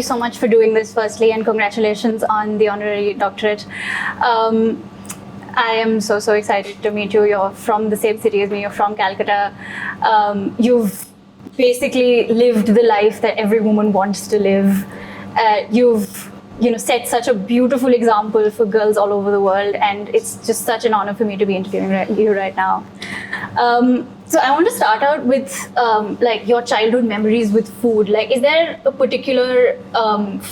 you so much for doing this, firstly, and congratulations on the honorary doctorate. I am so excited to meet you. You're from the same city as me. You're from Calcutta. You've basically lived the life that every woman wants to live. You've set such a beautiful example for girls all over the world, and it's just such an honor for me to be interviewing you right now. So I want to start out with like your childhood memories with food. Like, is there a particular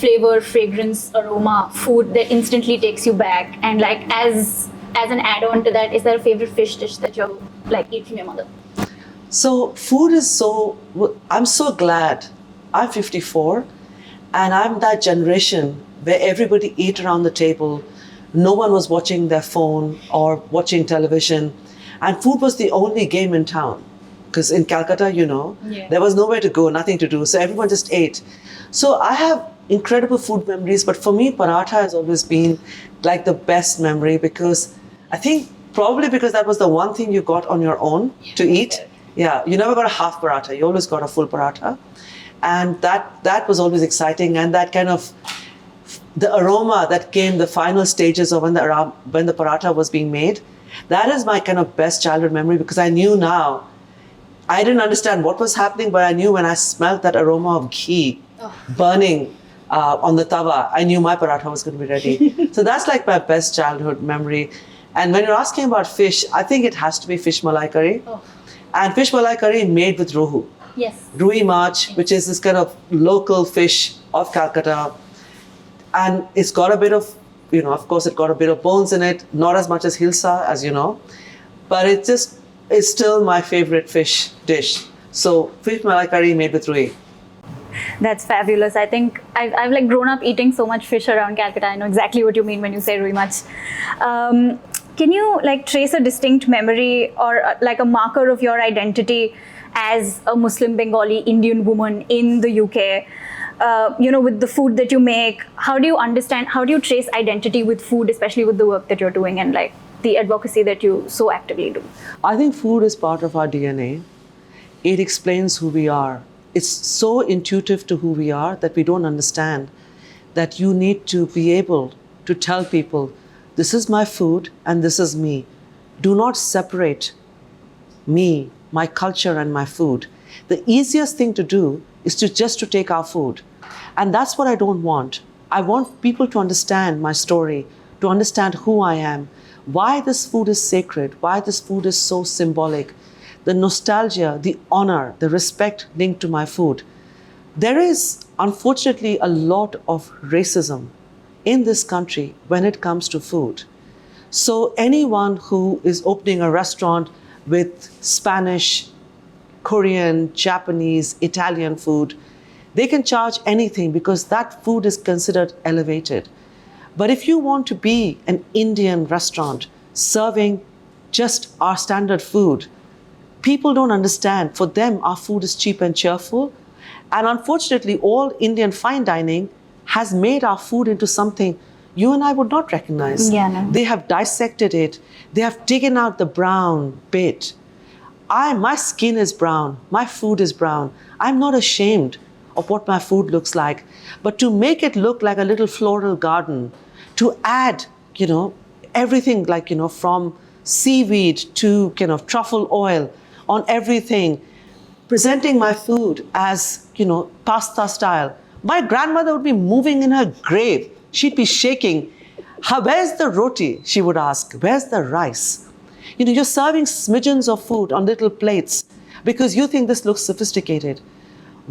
flavor, fragrance, aroma, food that instantly takes you back? And like as an add-on to that, is there a favorite fish dish that you like eat from your mother? So food is I'm so glad I'm 54 and I'm that generation where everybody ate around the table. No one was watching their phone or watching television. And food was the only game in town. Because in Calcutta, there was nowhere to go, nothing to do. So everyone just ate. So I have incredible food memories. But for me, paratha has always been like the best memory, because I think probably because that was the one thing you got on your own to eat. Yeah, you never got a half paratha. You always got a full paratha. And that was always exciting. And that kind of, the aroma that came, the final stages of when the paratha was being made, that is my kind of best childhood memory, because I knew now, I didn't understand what was happening, but I knew when I smelled that aroma of ghee burning on the tawa, I knew my paratha was going to be ready. So that's like my best childhood memory. And when you're asking about fish, I think it has to be fish malai curry. And fish malai curry made with rohu. Yes. Rui march, which is this kind of local fish of Calcutta. And it's got a bit of, of course, it got a bit of bones in it, not as much as hilsa, as you know, but it's still my favorite fish dish. So fish malai curry made with rui. That's fabulous. I think I've like grown up eating so much fish around Calcutta. I know exactly what you mean when you say rui march. Can you like trace a distinct memory or like a marker of your identity as a Muslim Bengali Indian woman in the UK? With the food that you make, how do you trace identity with food, especially with the work that you're doing and like the advocacy that you so actively do? I think food is part of our DNA. It explains who we are. It's so intuitive to who we are that we don't understand that you need to be able to tell people, this is my food and this is me. Do not separate me, my culture and my food. The easiest thing to do is just to take our food. And that's what I don't want. I want people to understand my story, to understand who I am, why this food is sacred, why this food is so symbolic, the nostalgia, the honor, the respect linked to my food. There is, unfortunately, a lot of racism in this country when it comes to food. So anyone who is opening a restaurant with Spanish, Korean, Japanese, Italian food, they can charge anything because that food is considered elevated. But if you want to be an Indian restaurant serving just our standard food, people don't understand. For them, our food is cheap and cheerful. And unfortunately, all Indian fine dining has made our food into something you and I would not recognize. Yeah, no. They have dissected it. They have taken out the brown bit. My skin is brown. My food is brown. I'm not ashamed of what my food looks like. But to make it look like a little floral garden, to add, everything like, from seaweed to truffle oil on everything, presenting my food as, pasta style. My grandmother would be moving in her grave. She'd be shaking. Where's the roti? She would ask. Where's the rice? You're serving smidgens of food on little plates because you think this looks sophisticated.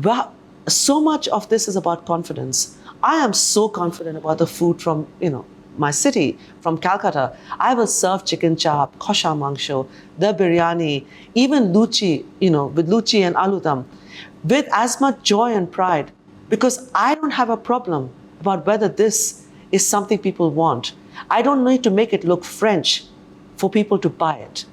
Well, so much of this is about confidence. I am so confident about the food from, my city, from Calcutta. I will serve chicken chop, kosha mangsho, the biryani, even luchi, with luchi and aloo with as much joy and pride, because I don't have a problem about whether this is something people want. I don't need to make it look French for people to buy it.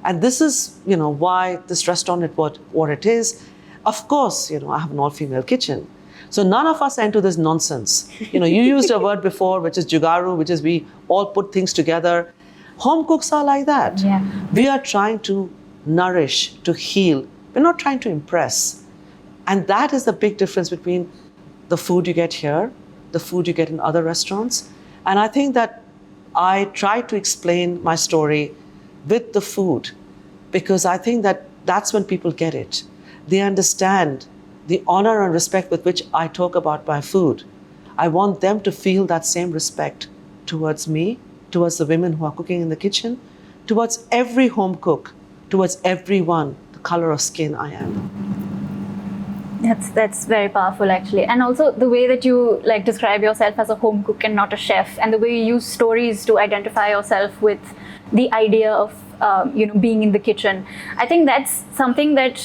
And this is, why this restaurant is what it is. Of course, I have an all-female kitchen. So none of us are into this nonsense. You used a word before, which is jugaru, which is we all put things together. Home cooks are like that. Yeah. We are trying to nourish, to heal. We're not trying to impress. And that is the big difference between the food you get here, the food you get in other restaurants. And I think that I try to explain my story with the food, because I think that that's when people get it. They understand the honor and respect with which I talk about my food. I want them to feel that same respect towards me, towards the women who are cooking in the kitchen, towards every home cook, towards everyone, the color of skin I am. That's very powerful, actually. And also the way that you like describe yourself as a home cook and not a chef, and the way you use stories to identify yourself with the idea of being in the kitchen. I think that's something that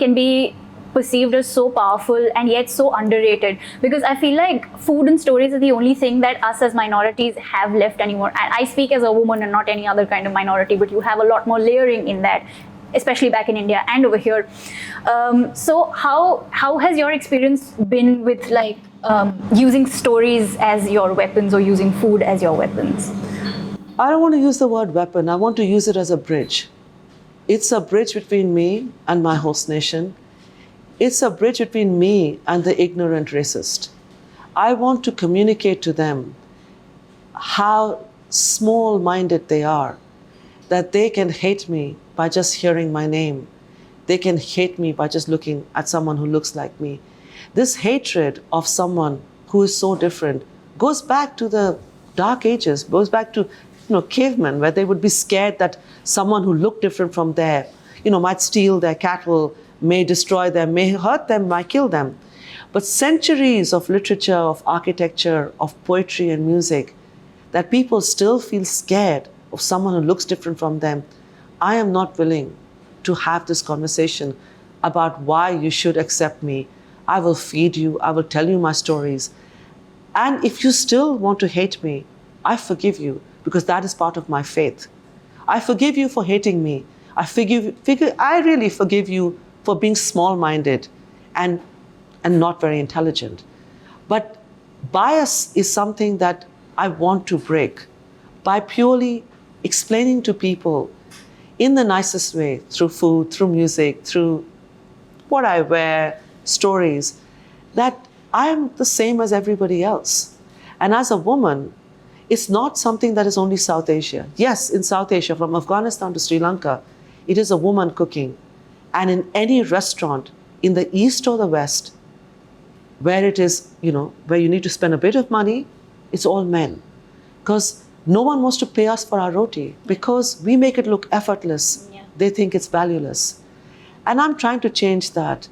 can be perceived as so powerful and yet so underrated, because I feel like food and stories are the only thing that us as minorities have left anymore. And I speak as a woman and not any other kind of minority, but you have a lot more layering in that, especially back in India and over here. So how has your experience been with using stories as your weapons or using food as your weapons? I don't want to use the word weapon. I want to use it as a bridge. It's a bridge between me and my host nation. It's a bridge between me and the ignorant racist. I want to communicate to them how small-minded they are, that they can hate me by just hearing my name. They can hate me by just looking at someone who looks like me. This hatred of someone who is so different goes back to the dark ages, goes back to cavemen, where they would be scared that someone who looked different from them, might steal their cattle, may destroy them, may hurt them, might kill them. But centuries of literature, of architecture, of poetry and music, that people still feel scared of someone who looks different from them. I am not willing to have this conversation about why you should accept me. I will feed you, I will tell you my stories. And if you still want to hate me, I forgive you, because that is part of my faith. I forgive you for hating me. I really forgive you for being small-minded and not very intelligent. But bias is something that I want to break by purely explaining to people in the nicest way, through food, through music, through what I wear, stories, that I'm the same as everybody else. And as a woman, it's not something that is only South Asia. Yes, in South Asia, from Afghanistan to Sri Lanka, it is a woman cooking. And in any restaurant, in the East or the West, where it is, where you need to spend a bit of money, it's all men. Because no one wants to pay us for our roti, because we make it look effortless. Yeah. They think it's valueless. And I'm trying to change that.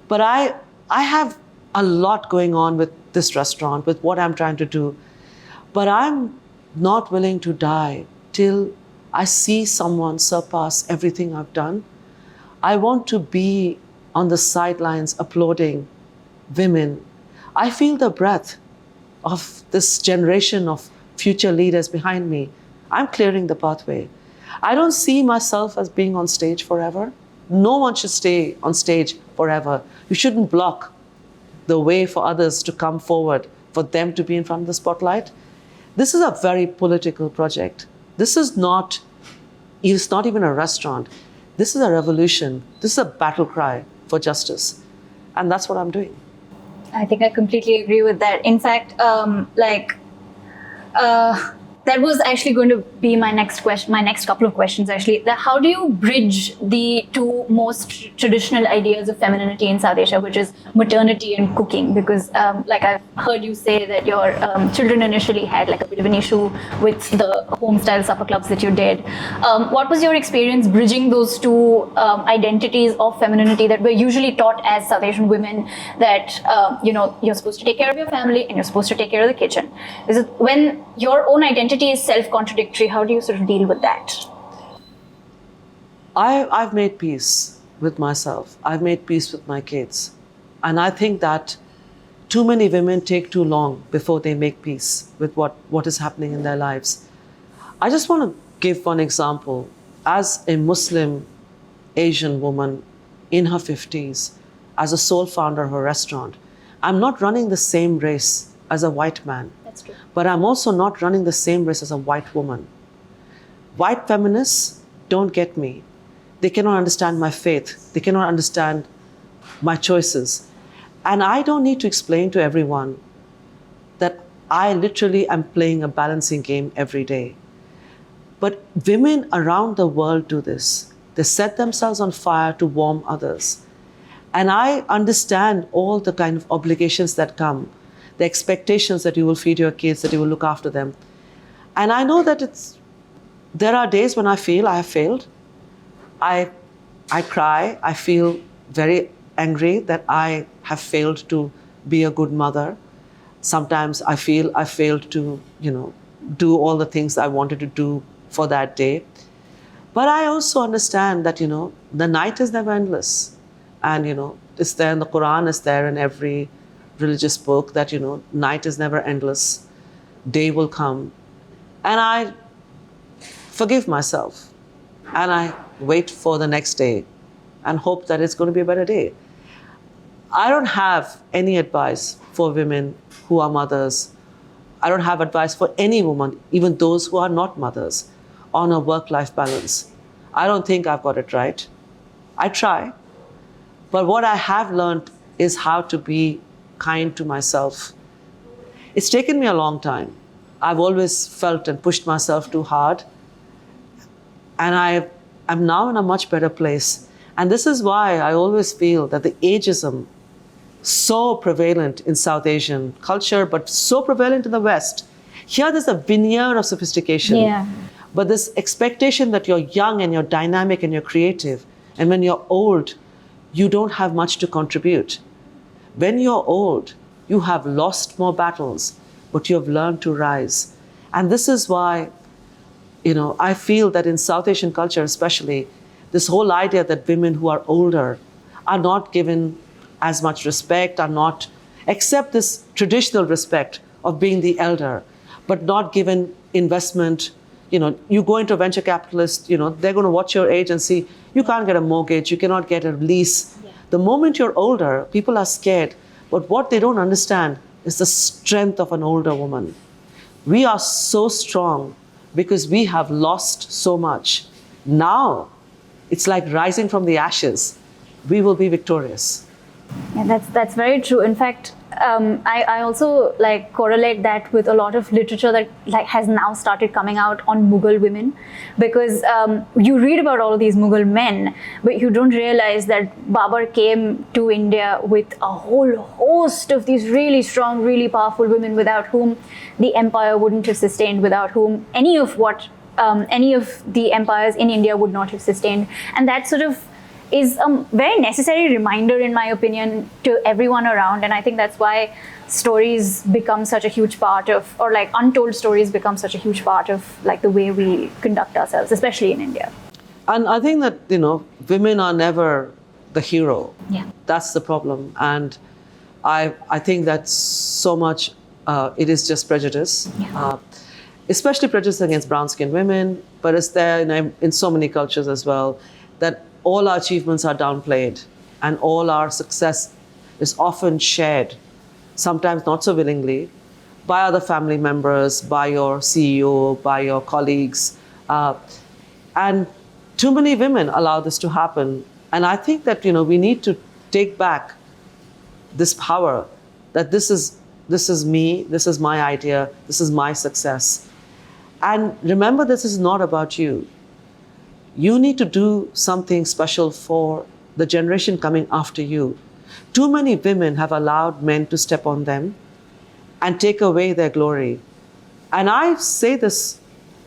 But I have a lot going on with this restaurant, with what I'm trying to do. But I'm not willing to die till I see someone surpass everything I've done. I want to be on the sidelines applauding women. I feel the breath of this generation of future leaders behind me. I'm clearing the pathway. I don't see myself as being on stage forever. No one should stay on stage forever. You shouldn't block the way for others to come forward, for them to be in front of the spotlight. This is a very political project. It's not even a restaurant. This is a revolution. This is a battle cry for justice. And that's what I'm doing. I think I completely agree with that. In fact, that was actually going to be my next question, my next couple of questions actually. How do you bridge the two most traditional ideas of femininity in South Asia, which is maternity and cooking? Because I've heard you say that your children initially had a bit of an issue with the home style supper clubs that you did. What was your experience bridging those two identities of femininity that were usually taught as South Asian women, that you're supposed to take care of your family and you're supposed to take care of the kitchen? Is it when your own identity is self-contradictory, how do you sort of deal with that? I've made peace with myself. I've made peace with my kids. And I think that too many women take too long before they make peace with what is happening in their lives. I just want to give one example. As a Muslim Asian woman in her 50s, as a sole founder of a restaurant, I'm not running the same race as a white man. That's true. But I'm also not running the same race as a white woman. White feminists don't get me. They cannot understand my faith. They cannot understand my choices. And I don't need to explain to everyone that I literally am playing a balancing game every day. But women around the world do this. They set themselves on fire to warm others. And I understand all the kind of obligations that come, the expectations that you will feed your kids, that you will look after them. And I know that there are days when I feel I have failed. I cry. I feel very angry that I have failed to be a good mother. Sometimes I feel I failed to, do all the things I wanted to do for that day. But I also understand that, the night is never endless. And, it's there in the Quran, it's there in every religious book that, night is never endless. Day will come. And I forgive myself. And I wait for the next day and hope that it's going to be a better day. I don't have any advice for women who are mothers. I don't have advice for any woman, even those who are not mothers, on a work-life balance. I don't think I've got it right. I try. But what I have learned is how to be kind to myself. It's taken me a long time. I've always felt and pushed myself too hard. And I'm now in a much better place. And this is why I always feel that the ageism, so prevalent in South Asian culture, but so prevalent in the West. Here there's a veneer of sophistication. Yeah. But this expectation that you're young and you're dynamic and you're creative, and when you're old, you don't have much to contribute. When you're old, you have lost more battles, but you have learned to rise. And this is why, I feel that in South Asian culture especially, this whole idea that women who are older are not given as much respect, are not, accept this traditional respect of being the elder, but not given investment. You go into a venture capitalist, they're going to watch your age and see, you can't get a mortgage, you cannot get a lease. Yeah. The moment you're older, people are scared. But what they don't understand is the strength of an older woman. We are so strong because we have lost so much. Now, it's like rising from the ashes. We will be victorious. Yeah, that's very true. In fact, I also correlate that with a lot of literature that has now started coming out on Mughal women, because you read about all of these Mughal men, but you don't realize that Babur came to India with a whole host of these really strong, really powerful women, without whom the empire wouldn't have sustained, without whom any of the empires in India would not have sustained. And that sort of is a very necessary reminder, in my opinion, to everyone around. And I think that's why stories become such a huge part of, or untold stories become such a huge part of the way we conduct ourselves, especially in India. And I think that, women are never the hero. Yeah. That's the problem. And I think that so much, it is just prejudice. Yeah. Especially prejudice against brown-skinned women, but it's there in so many cultures as well, that all our achievements are downplayed and all our success is often shared, sometimes not so willingly, by other family members, by your CEO, by your colleagues. And too many women allow this to happen. And I think that, we need to take back this power, that this is me, this is my idea, this is my success. And remember, this is not about you. You need to do something special for the generation coming after you. Too many women have allowed men to step on them and take away their glory. And I say this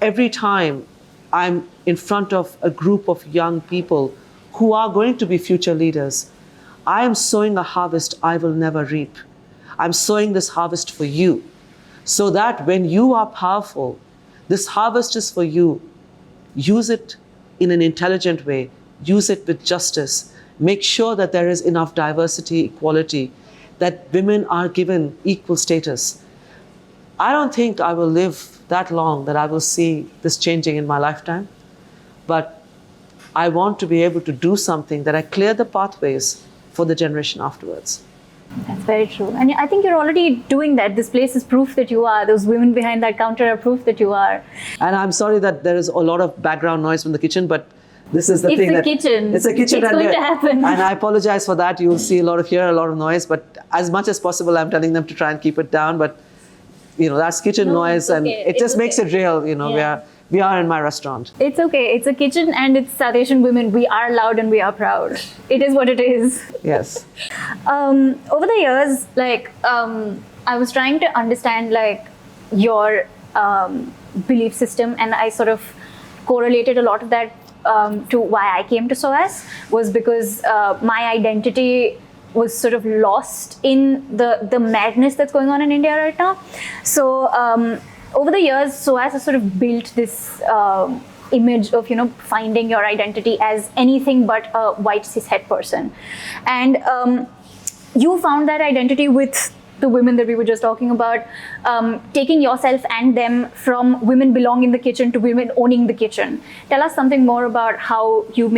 every time I'm in front of a group of young people who are going to be future leaders. I am sowing a harvest I will never reap. I'm sowing this harvest for you, so that when you are powerful, this harvest is for you. Use it in an intelligent way, use it with justice, make sure that there is enough diversity, equality, that women are given equal status. I don't think I will live that long that I will see this changing in my lifetime, but I want to be able to do something that I clear the pathways for the generation afterwards. That's very true. And I think you're already doing that. This place is proof that you are. Those women behind that counter are proof that you are. And I'm sorry that there is a lot of background noise from the kitchen, but This is the It's thing. a kitchen. It's a kitchen. It's going to happen. And I apologize for that. You'll see hear a lot of noise, but as much as possible, I'm telling them to try and keep it down. But, that's kitchen noise, and it just makes it real. Yeah. We are in my restaurant. It's okay. It's a kitchen and it's South Asian women. We are loud and we are proud. It is what it is. Yes. Over the years, I was trying to understand your belief system, and I sort of correlated a lot of that to why I came to SOAS, was because my identity was sort of lost in the madness that's going on in India right now. So over the years, SOAS has sort of built this image of finding your identity as anything but a white cishet person, and you found that identity with the women that we were just talking about, taking yourself and them from women belong in the kitchen to women owning the kitchen. Tell us something more about how you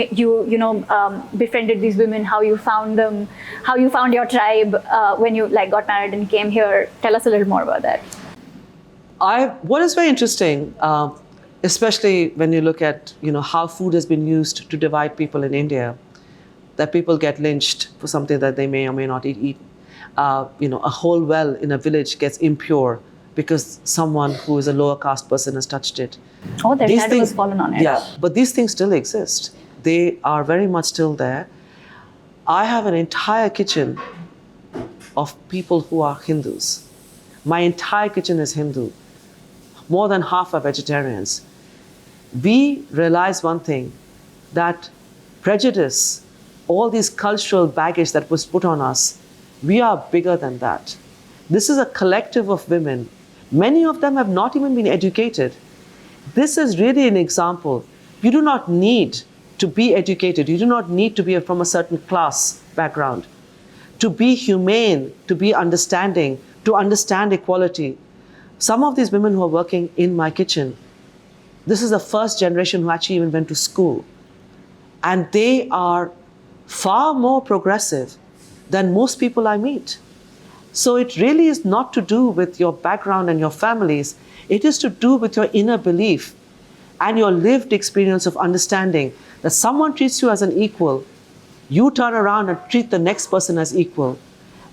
befriended these women, how you found them, how you found your tribe when you got married and came here. Tell us a little more about that. What is very interesting, especially when you look at how food has been used to divide people in India, that people get lynched for something that they may or may not eat. A whole well in a village gets impure because someone who is a lower caste person has touched it. Oh, their shadow has fallen on it. Yeah, but these things still exist. They are very much still there. I have an entire kitchen of people who are Hindus. My entire kitchen is Hindu. More than half are vegetarians. We realize one thing, that prejudice, all these cultural baggage that was put on us, we are bigger than that. This is a collective of women. Many of them have not even been educated. This is really an example. You do not need to be educated. You do not need to be from a certain class background. To be humane, to be understanding, to understand equality. Some of these women who are working in my kitchen, this is the first generation who actually even went to school. And they are far more progressive than most people I meet. So it really is not to do with your background and your families. It is to do with your inner belief and your lived experience of understanding that someone treats you as an equal, you turn around and treat the next person as equal.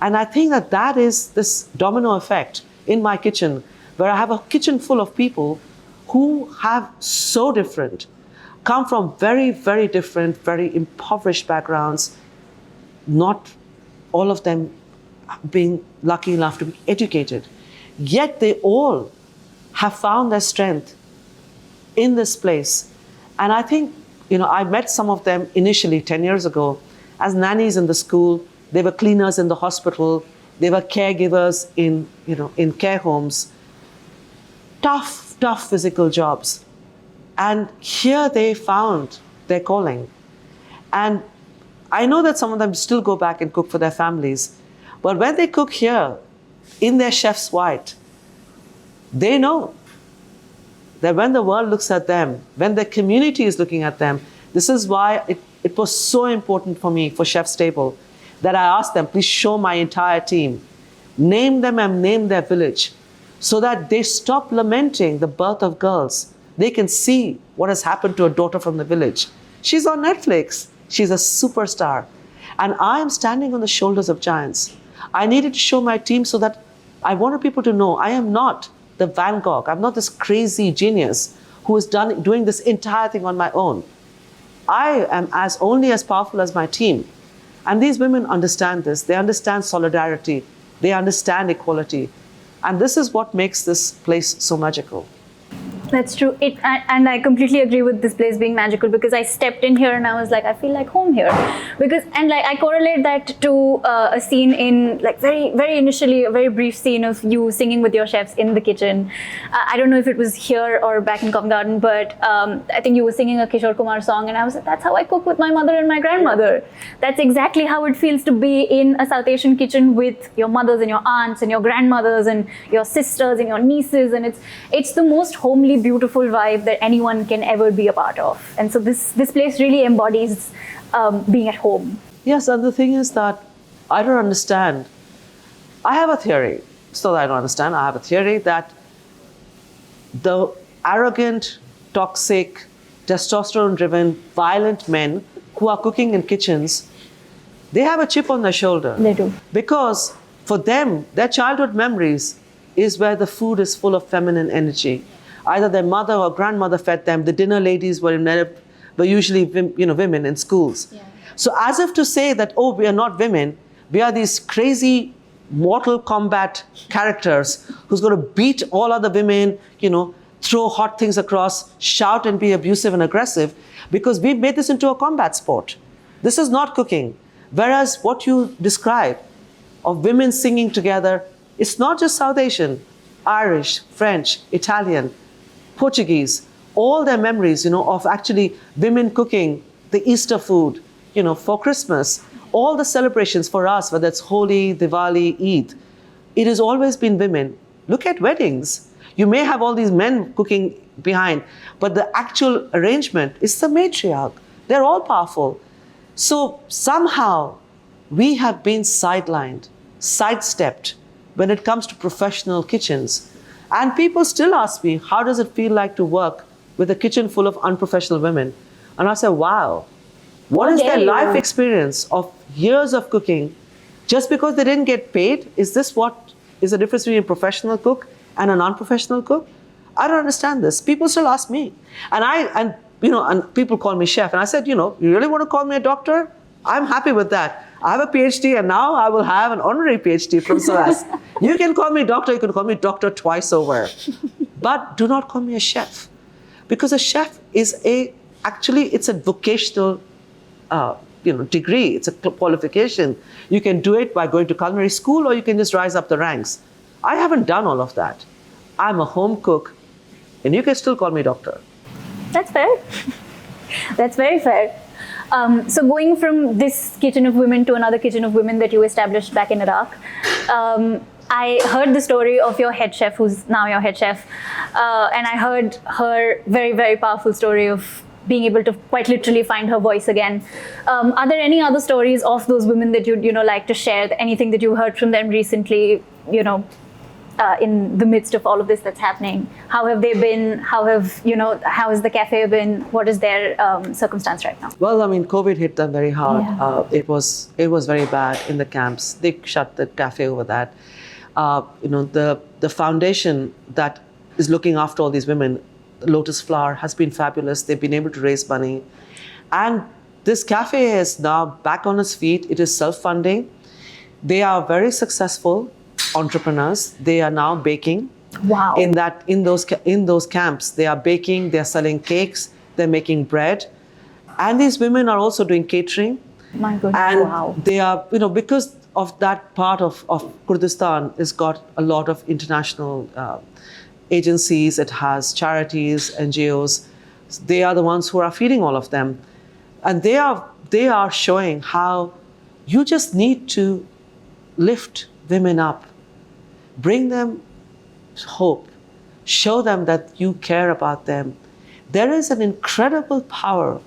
And I think that is this domino effect in my kitchen, where I have a kitchen full of people who have so different, come from very, very different, very impoverished backgrounds, not all of them being lucky enough to be educated. Yet they all have found their strength in this place. And I think, I met some of them initially 10 years ago as nannies in the school. They were cleaners in the hospital. They were caregivers in care homes. Tough physical jobs. And here they found their calling. And I know that some of them still go back and cook for their families. But when they cook here, in their chef's white, they know that when the world looks at them, when the community is looking at them, this is why it was so important for me, for Chef's Table, that I asked them, please show my entire team. Name them and name their village, so that they stop lamenting the birth of girls. They can see what has happened to a daughter from the village. She's on Netflix. She's a superstar. And I am standing on the shoulders of giants. I needed to show my team so that I wanted people to know I am not the Van Gogh. I'm not this crazy genius who is doing this entire thing on my own. I am only as powerful as my team. And these women understand this. They understand solidarity. They understand equality. And this is what makes this place so magical. That's true. And I completely agree with this place being magical, because I stepped in here and I was like, I feel like home here. I correlate that to a scene in very, very initially, a very brief scene of you singing with your chefs in the kitchen. I don't know if it was here or back in Covent Garden, but I think you were singing a Kishore Kumar song, and I was like, that's how I cook with my mother and my grandmother. That's exactly how it feels to be in a South Asian kitchen with your mothers and your aunts and your grandmothers and your sisters and your nieces, and it's the most homely, beautiful vibe that anyone can ever be a part of. And so this place really embodies being at home. Yes, and the thing is that I don't understand. I have a theory. So I don't understand. I have a theory that the arrogant, toxic, testosterone-driven, violent men who are cooking in kitchens, they have a chip on their shoulder. They do. Because for them, their childhood memories is where the food is full of feminine energy. Either their mother or grandmother fed them. The dinner ladies were usually women in schools. Yeah. So as if to say that, oh, we are not women, we are these crazy Mortal Kombat characters who's going to beat all other women, throw hot things across, shout and be abusive and aggressive, because we've made this into a combat sport. This is not cooking. Whereas what you describe of women singing together, it's not just South Asian, Irish, French, Italian, Portuguese, all their memories, of actually women cooking the Easter food, for Christmas, all the celebrations for us, whether it's Holi, Diwali, Eid, it has always been women. Look at weddings. You may have all these men cooking behind, but the actual arrangement is the matriarch. They're all powerful. So somehow we have been sidelined, sidestepped when it comes to professional kitchens. And people still ask me, how does it feel like to work with a kitchen full of unprofessional women? And I say, wow, what is their life experience of years of cooking just because they didn't get paid? Is this what is the difference between a professional cook and a non-professional cook? I don't understand this. People still ask me. And people call me chef. And I said, you really want to call me a doctor? I'm happy with that. I have a PhD, and now I will have an honorary PhD from SOAS. You can call me doctor, you can call me doctor twice over. But do not call me a chef. Because a chef is it's a vocational degree. It's a qualification. You can do it by going to culinary school, or you can just rise up the ranks. I haven't done all of that. I'm a home cook, and you can still call me doctor. That's fair. That's very fair. So going from this kitchen of women to another kitchen of women that you established back in Iraq, I heard the story of your head chef, who's now your head chef, and I heard her very, very powerful story of being able to quite literally find her voice again. Are there any other stories of those women that you'd like to share? Anything that you heard from them recently? In the midst of all of this that's happening, how have they been? How has the cafe been? What is their circumstance right now? Well, COVID hit them very hard. Yeah. It was very bad in the camps. They shut the cafe over that. The foundation that is looking after all these women, Lotus Flower, has been fabulous. They've been able to raise money. And this cafe is now back on its feet. It is self-funding. They are very successful entrepreneurs. They are now baking. Wow. In those camps, they are baking, they're selling cakes, they're making bread. And these women are also doing catering. My goodness. And wow. They are, because of that part of Kurdistan, it's got a lot of international agencies, it has charities, NGOs. They are the ones who are feeding all of them. And they are showing how you just need to lift women up, bring them hope, show them that you care about them. There is an incredible power,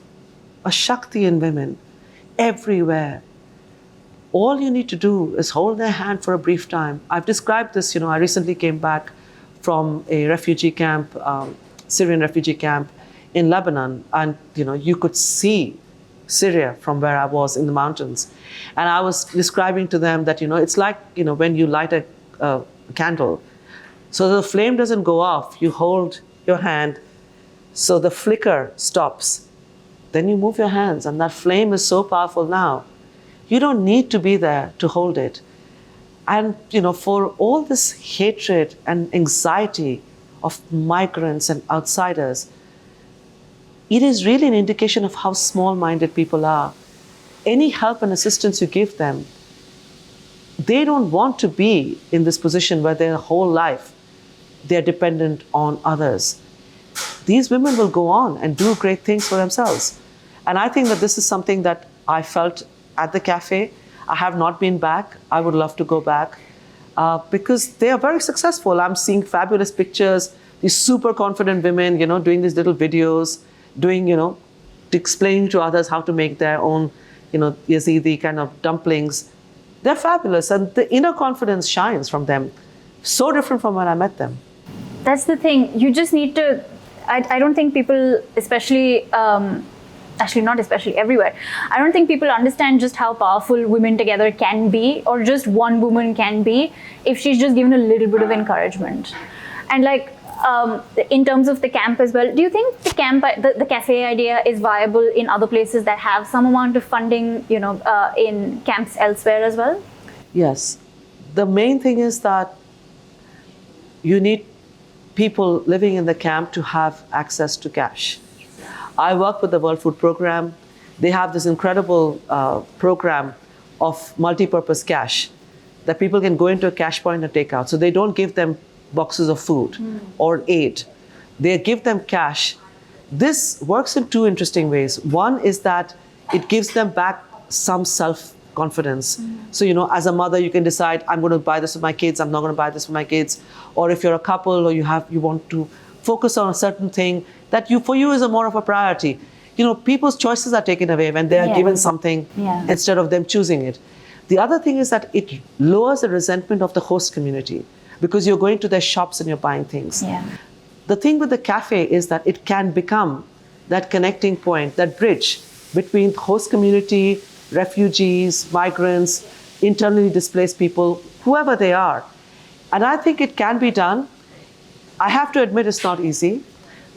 a Shakti in women everywhere. All you need to do is hold their hand for a brief time. I've described this, I recently came back from a refugee camp, Syrian refugee camp in Lebanon, and you could see Syria from where I was in the mountains. And I was describing to them that, it's like, when you light a candle. So the flame doesn't go off. You hold your hand so the flicker stops. Then you move your hands, and that flame is so powerful now. You don't need to be there to hold it. And, for all this hatred and anxiety of migrants and outsiders, it is really an indication of how small-minded people are. Any help and assistance you give them, they don't want to be in this position where their whole life they're dependent on others. These women will go on and do great things for themselves. And I think that this is something that I felt at the cafe. I have not been back. I would love to go back because they are very successful. I'm seeing fabulous pictures, these super confident women, doing these little videos, doing, explaining to others how to make their own, Yazidi kind of dumplings. They're fabulous, and the inner confidence shines from them. So different from when I met them. That's the thing. You just need to, I don't think people, especially, actually not especially, everywhere, I don't think people understand just how powerful women together can be, or just one woman can be, if she's just given a little bit of encouragement. And like, in terms of the camp as well, do you think the camp, the cafe idea is viable in other places that have some amount of funding, in camps elsewhere as well? Yes. The main thing is that you need people living in the camp to have access to cash. I work with the World Food Program. They have this incredible program of multi-purpose cash that people can go into a cash point and take out. So they don't give them boxes of food or aid. They give them cash. This works in two interesting ways. One is that it gives them back some self-confidence. So, as a mother, you can decide, I'm going to buy this for my kids, I'm not going to buy this for my kids. Or if you're a couple or you want to focus on a certain thing that for you is a more of a priority. People's choices are taken away when they are given something instead of them choosing it. The other thing is that it lowers the resentment of the host community because you're going to their shops and you're buying things. Yeah. The thing with the cafe is that it can become that connecting point, that bridge between host community, refugees, migrants, internally displaced people, whoever they are. And I think it can be done. I have to admit it's not easy.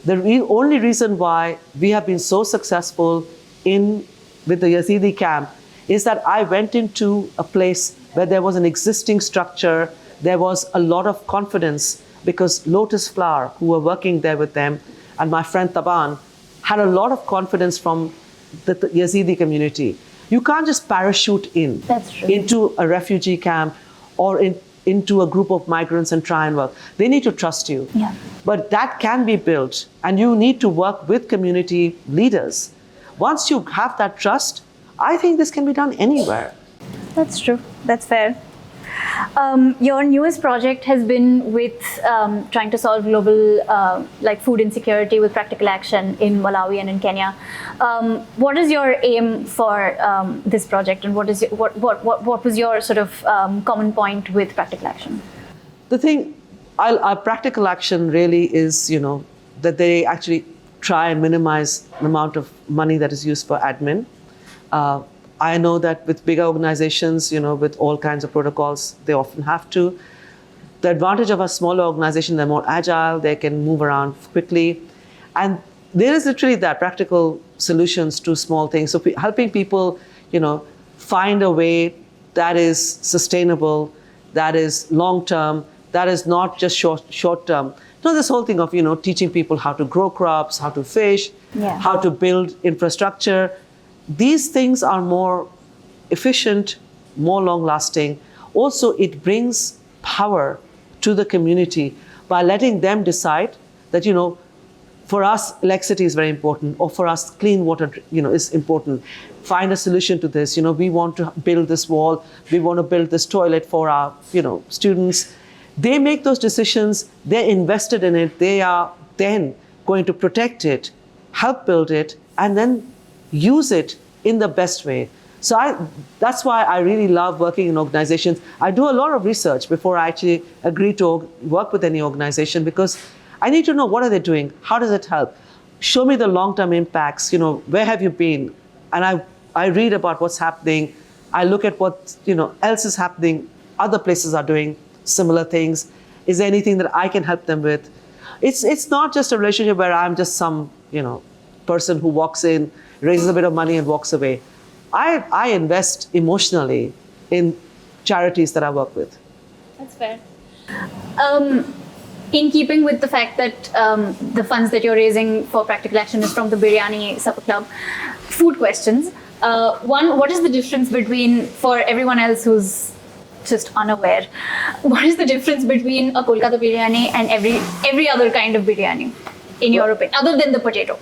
The only reason why we have been so successful with the Yazidi camp is that I went into a place where there was an existing structure, there was a lot of confidence because Lotus Flower, who were working there with them, and my friend Taban, had a lot of confidence from the Yazidi community. You can't just parachute into a refugee camp or into a group of migrants and try and work. They need to trust you. Yeah. But that can be built, and you need to work with community leaders. Once you have that trust, I think this can be done anywhere. That's true. That's fair. Your newest project has been with trying to solve global food insecurity with practical action in Malawi and in Kenya. What is your aim for this project, and what was your sort of common point with practical action? The thing, our practical action really is, that they actually try and minimize the amount of money that is used for admin. I know that with bigger organizations, with all kinds of protocols, they often have to. The advantage of a smaller organization, they're more agile, they can move around quickly. And there is literally that practical solutions to small things. So helping people, find a way that is sustainable, that is long-term, that is not just short-term. This whole thing of, teaching people how to grow crops, how to fish, how to build infrastructure. These things are more efficient, more long-lasting. Also, it brings power to the community by letting them decide that, for us, electricity is very important, or for us, clean water, is important. Find a solution to this. We want to build this wall. We want to build this toilet for our, students. They make those decisions. They're invested in it. They are then going to protect it, help build it, and then use it in the best way. So that's why I really love working in organizations. I do a lot of research before I actually agree to work with any organization, because I need to know, what are they doing? How does it help? Show me the long-term impacts. Where have you been? And I read about what's happening. I look at what else is happening. Other places are doing similar things. Is there anything that I can help them with? It's not just a relationship where I'm just some person who walks in, raises a bit of money and walks away. I invest emotionally in charities that I work with. That's fair. In keeping with the fact that the funds that you're raising for Practical Action is from the Biryani Supper Club, food questions. One, what is the difference between, for everyone else who's just unaware, what is the difference between a Kolkata biryani and every other kind of biryani, in your opinion, other than the potato?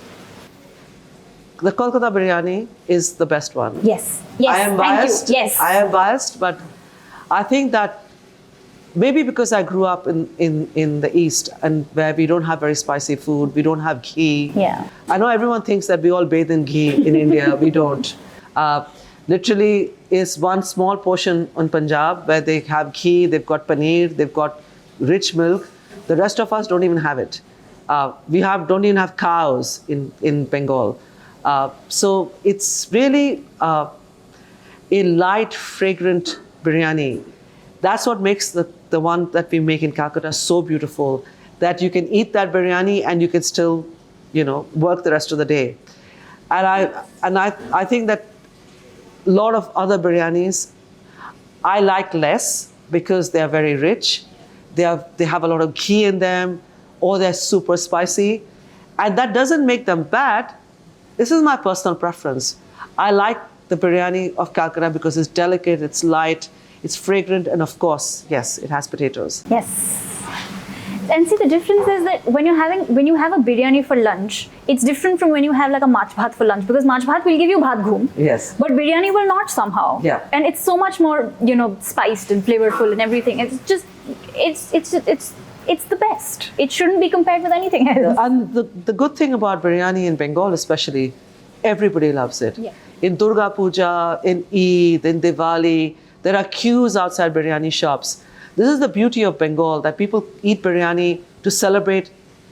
The Kolkata biryani is the best one. Yes. I am biased. Thank you. Yes. I am biased, but I think that maybe because I grew up in the East, and where we don't have very spicy food, we don't have ghee. Yeah. I know everyone thinks that we all bathe in ghee in India. We don't. Literally, is one small portion in Punjab where they have ghee, they've got paneer, they've got rich milk. The rest of us don't even have it. We don't even have cows in Bengal. So it's really a light, fragrant biryani. That's what makes the one that we make in Calcutta so beautiful, that you can eat that biryani and you can still, work the rest of the day. And I think that a lot of other biryanis I like less because they are very rich. They have a lot of ghee in them, or they're super spicy. And that doesn't make them bad. This is my personal preference. I like the biryani of Calcutta because it's delicate, it's light, it's fragrant, and of course, yes, it has potatoes. Yes. And see, the difference is that when you have a biryani for lunch, it's different from when you have like a mach bhat for lunch, because mach bhat will give you bhat ghum. Yes. But biryani will not somehow. Yeah. And it's so much more, spiced and flavorful and everything. It's just, it's the best. It shouldn't be compared with anything else. And the good thing about biryani in Bengal especially, everybody loves it. Yeah. In Durga Puja, in Eid, in Diwali, there are queues outside biryani shops. This is the beauty of Bengal, that people eat biryani to celebrate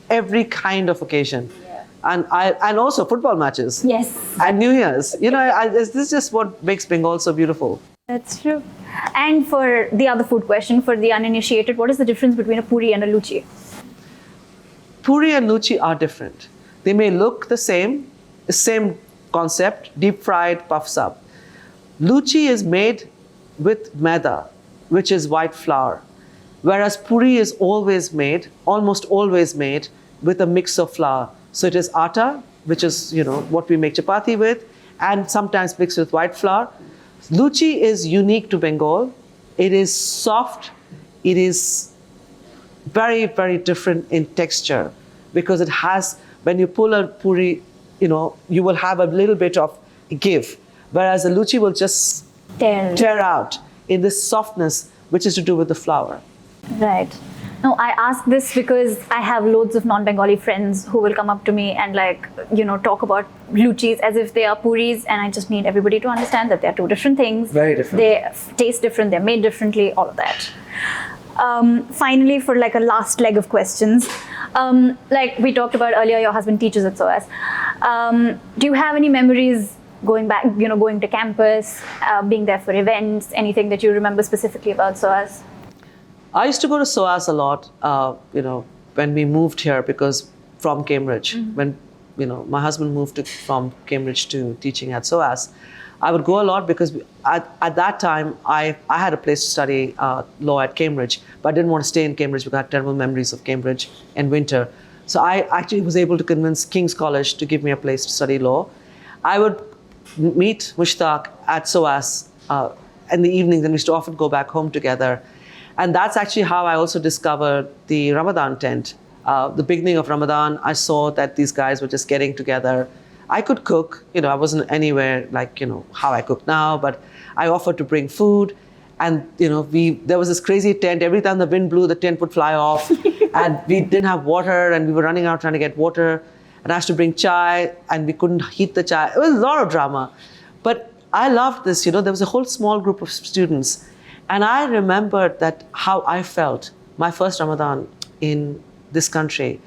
every kind of occasion. Yeah. And also football matches. Yes. And New Year's. This is just what makes Bengal so beautiful. That's true. And for the other food question, for the uninitiated, what is the difference between a puri and a luchi? Puri and luchi are different. They may look the same concept, deep fried, puffs up. Luchi is made with maida, which is white flour, whereas puri is almost always made with a mix of flour. So it is atta, which is what we make chapati with, and sometimes mixed with white flour. Luchi is unique to Bengal. It is soft. It is very, very different in texture, because it has, when you pull a puri, you will have a little bit of give, whereas the luchi will just tear out in this softness, which is to do with the flour. Right. No, I ask this because I have loads of non-Bengali friends who will come up to me and talk about luchis as if they are puris, and I just need everybody to understand that they're two different things. Very different. They taste different, they're made differently, all of that. Finally, for like a last leg of questions, like we talked about earlier, your husband teaches at SOAS. Do you have any memories going back, going to campus, being there for events, anything that you remember specifically about SOAS? I used to go to SOAS a lot, when we moved here, because from Cambridge, when my husband moved from Cambridge to teaching at SOAS, I would go a lot because at that time I had a place to study law at Cambridge, but I didn't want to stay in Cambridge because I had terrible memories of Cambridge in winter. So I actually was able to convince King's College to give me a place to study law. I would meet Mushtaq at SOAS in the evenings, and we used to often go back home together. And that's actually how I also discovered the Ramadan tent. The beginning of Ramadan, I saw that these guys were just getting together. I could cook, I wasn't anywhere like, how I cook now, but I offered to bring food. And, there was this crazy tent. Every time the wind blew, the tent would fly off. And we didn't have water, and we were running out trying to get water. And I had to bring chai, and we couldn't heat the chai. It was a lot of drama. But I loved this, there was a whole small group of students. And I remembered that how I felt my first Ramadan in this country.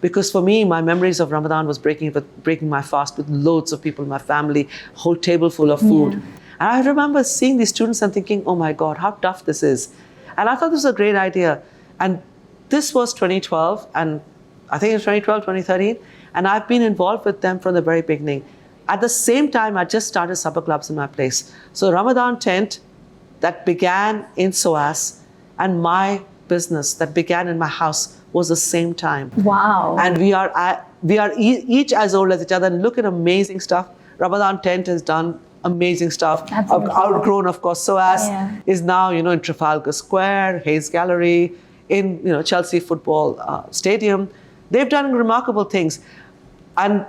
Because for me, my memories of Ramadan was breaking my fast with loads of people in my family, a whole table full of food. Yeah. And I remember seeing these students and thinking, oh my God, how tough this is. And I thought this was a great idea. And this was 2012, and I think it was 2012, 2013. And I've been involved with them from the very beginning. At the same time, I just started supper clubs in my place. So Ramadan tent that began in SOAS and my business that began in my house was the same time. Wow. And we are each as old as each other, and look at amazing stuff. Ramadan tent has done amazing stuff. Absolutely. Outgrown, of course. SOAS is now, in Trafalgar Square, Hayes Gallery, in, Chelsea Football Stadium. They've done remarkable things. And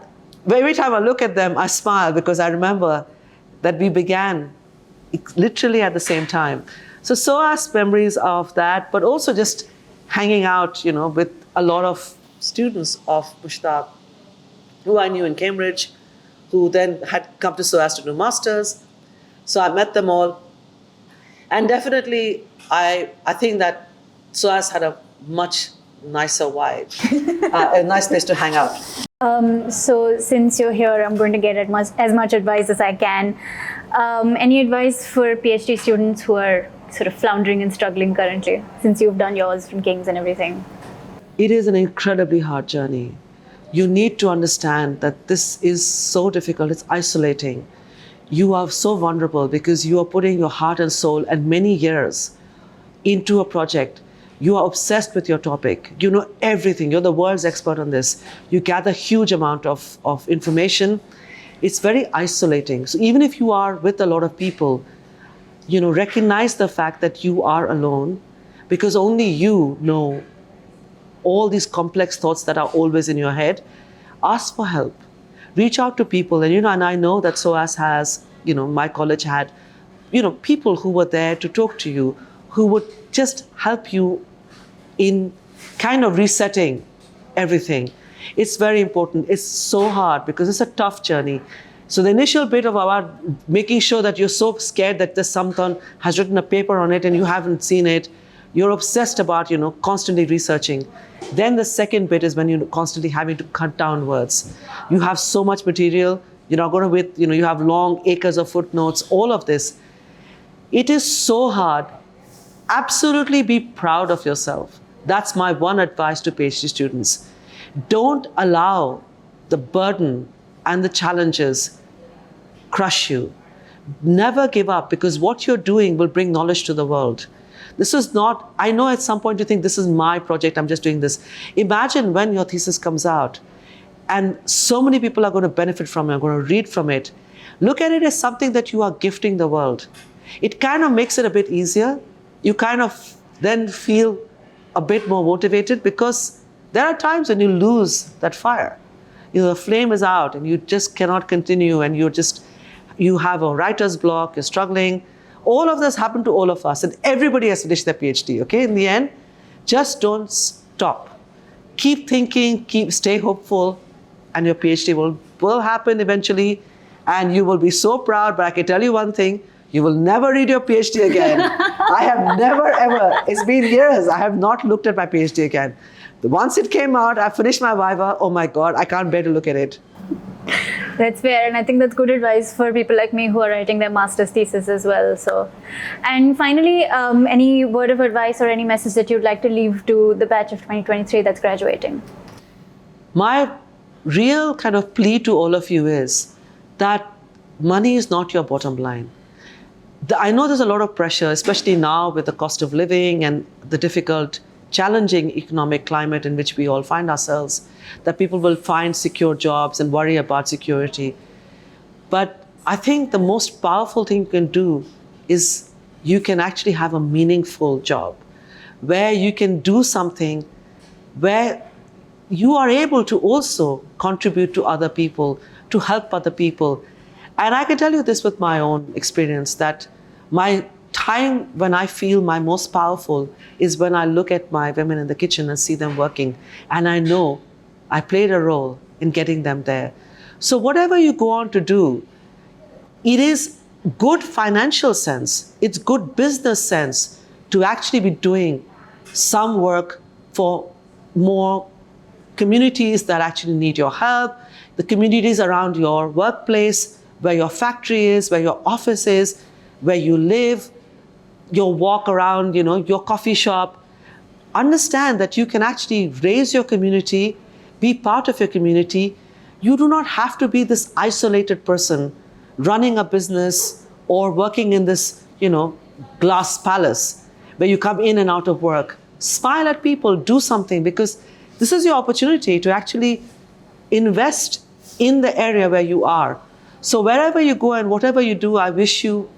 every time I look at them, I smile, because I remember that we began literally at the same time. So SOAS memories of that, but also just hanging out, with a lot of students of Mushtaq who I knew in Cambridge, who then had come to SOAS to do masters. So I met them all. And definitely, I think that SOAS had a much nicer vibe, a nice place to hang out. So since you're here, I'm going to get as much advice as I can. Any advice for PhD students who are sort of floundering and struggling currently, since you've done yours from King's and everything? It is an incredibly hard journey. You need to understand that this is so difficult, it's isolating. You are so vulnerable because you are putting your heart and soul and many years into a project. You are obsessed with your topic. You know everything. You're the world's expert on this. You gather huge amount of information. It's very isolating. So even if you are with a lot of people, recognize the fact that you are alone because only you know all these complex thoughts that are always in your head. Ask for help. Reach out to people. And, and I know that SOAS has, my college had, people who were there to talk to you, who would just help you in kind of resetting everything. It's very important. It's so hard because it's a tough journey. So the initial bit of about making sure that you're so scared that someone has written a paper on it and you haven't seen it, you're obsessed about, constantly researching. Then the second bit is when you're constantly having to cut down words. You have so much material, you're not going to you have long acres of footnotes, all of this. It is so hard. Absolutely be proud of yourself. That's my one advice to PhD students. Don't allow the burden and the challenges crush you. Never give up because what you're doing will bring knowledge to the world. This is not, I know at some point you think this is my project, I'm just doing this. Imagine when your thesis comes out and so many people are going to benefit from it, are going to read from it. Look at it as something that you are gifting the world. It kind of makes it a bit easier. You kind of then feel a bit more motivated because there are times when you lose that fire. The flame is out and you just cannot continue and you have a writer's block, you're struggling. All of this happened to all of us and everybody has finished their PhD, okay? In the end, just don't stop. Keep thinking, stay hopeful, and your PhD will happen eventually and you will be so proud. But I can tell you one thing, you will never read your PhD again. I have never ever, it's been years, I have not looked at my PhD again. Once it came out, I finished my Viva, oh my God, I can't bear to look at it. That's fair, and I think that's good advice for people like me who are writing their master's thesis as well. So, and finally, any word of advice or any message that you'd like to leave to the batch of 2023 that's graduating? My real kind of plea to all of you is that money is not your bottom line. I know there's a lot of pressure, especially now with the cost of living and the difficult, challenging economic climate in which we all find ourselves, that people will find secure jobs and worry about security. But I think the most powerful thing you can do is you can actually have a meaningful job where you can do something where you are able to also contribute to other people, to help other people. And I can tell you this with my own experience, that my time when I feel my most powerful is when I look at my women in the kitchen and see them working. And I know I played a role in getting them there. So whatever you go on to do, it is good financial sense, it's good business sense to actually be doing some work for more communities that actually need your help, the communities around your workplace, where your factory is, where your office is, where you live, your walk around, your coffee shop. Understand that you can actually raise your community, be part of your community. You do not have to be this isolated person running a business or working in this, glass palace where you come in and out of work. Smile at people, do something, because this is your opportunity to actually invest in the area where you are. So wherever you go and whatever you do, I wish you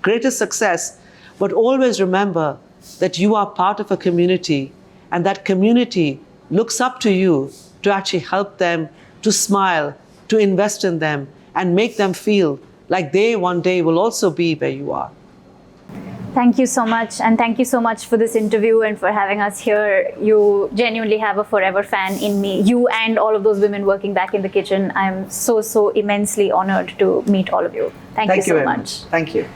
greatest success. But always remember that you are part of a community and that community looks up to you to actually help them, to smile, to invest in them and make them feel like they one day will also be where you are. Thank you so much, and thank you so much for this interview and for having us here. You genuinely have a forever fan in me. You and all of those women working back in the kitchen. I'm so immensely honored to meet all of you. Thank you so much. Thank you.